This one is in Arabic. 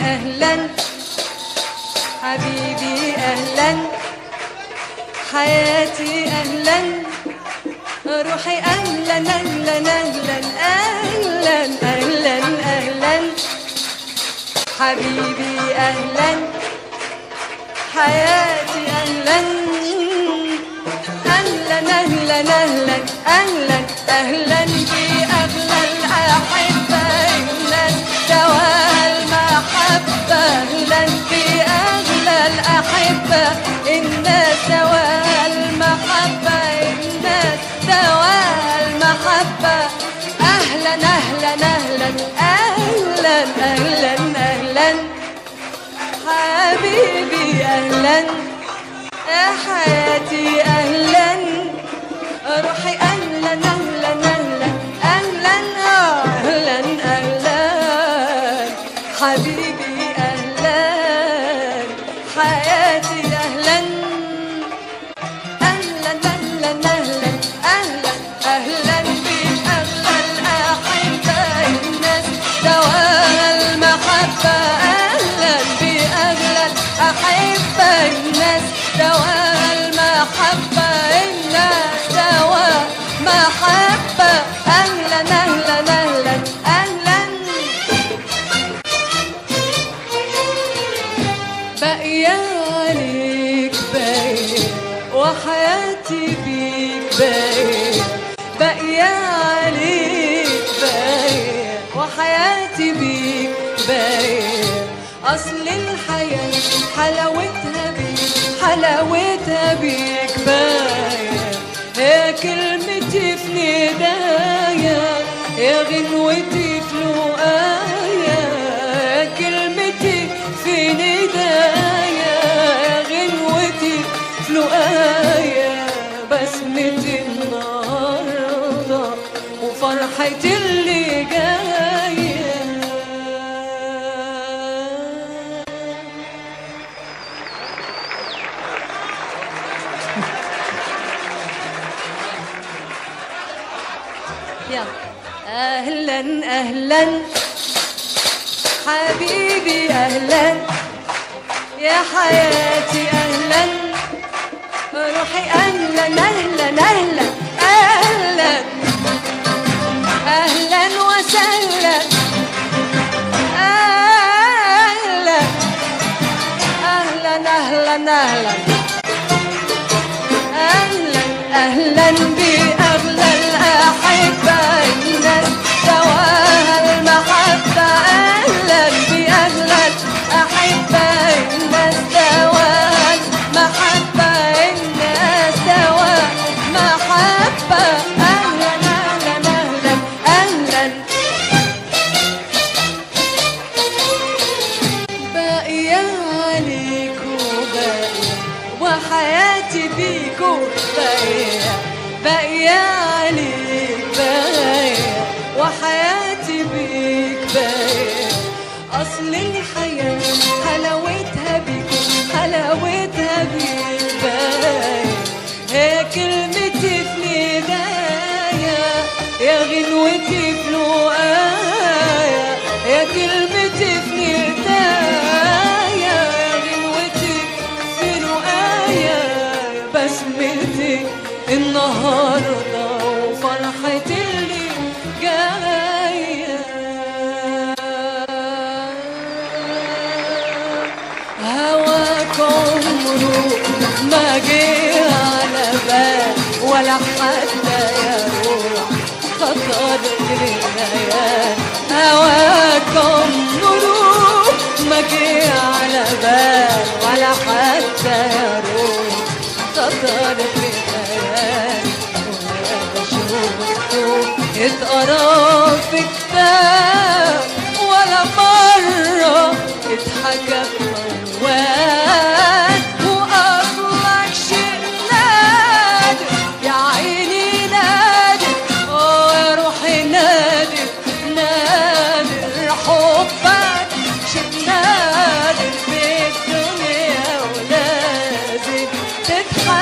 أهلا حبيبي أهلا حياتي أهلا روحي أهلا أهلا أهلا أهلا أهلا أهلا حبيبي أهلا حياتي أهلا أهلا أهلا أهلا أهلا أهلا بأغلى الأحبة أهلا دواء المحبة أهلا بأغلى الأحبة الناس دواء المحبة الناس دواء المحبة أهلا أهلا أهلا أهلا أهلا أهلا حبيبي أهلا يا حياتي أهلا روحي أهلا أهلا أهلا أهلا أهلا أهلا حبيبي أهلا حياتي أهلا أهلا أهلا أهلا أهلا أهلا بأغلى الأحبة الناس دواء المحبة أهلا بأغلى الأحبة الناس دواء المحبة الناس دواء محبة أهلا أهلا أهلا أهلا باقية عليك باقية وحياتي بيك باقية باقية عليك باقية وحياتي بيك باقية أصل الحياة حلاوتها بيك حلاوتها بيك باقية يا كلمتي في ندايا يا غنوتي في لقايا يا كلمتي في ندايا يا غنوتي في لقايا بسمتي النهارده وفرحتي اللي جايه أهلا أهلا حبيبي أهلا يا حياتي أهلا روحي أهلا أهلا أهلا أهلا أهلا وسهلا أهلا أهلا أهلا أهلا أهلا أهلا بأغلى الأحبة الناس دواء المحبة أهلا بأغلى الأحبة الناس دواء المحبة الناس دواء محبة أهلا أهلا أهلا أهلا باقية عليك وباقية وحياتي بيكو باقية باقية عليك باقية وحياتي بيك باقية أصل الحياة حلاوتها بيكو حلاوتها بيك باقية هي كلمتي في ندايا يا غنوتي في لقايا يا كلمتي في ندايا يا غنوتي في لقايا بسمتي النهارده وفرحتي اللي جايه هواك عمره ما جه على بال ولا حتى يروح خطر الليالي هواك عمره ما جه على بال ولا حتى يروح خطر الليالي اتقرا في كتاب ولا مرة اتحكى بموال وأصلك شيء نادر يا عيني نادر يا روحي نادر نادر حبك شيء نادر في الدنيا ولازم تتحكى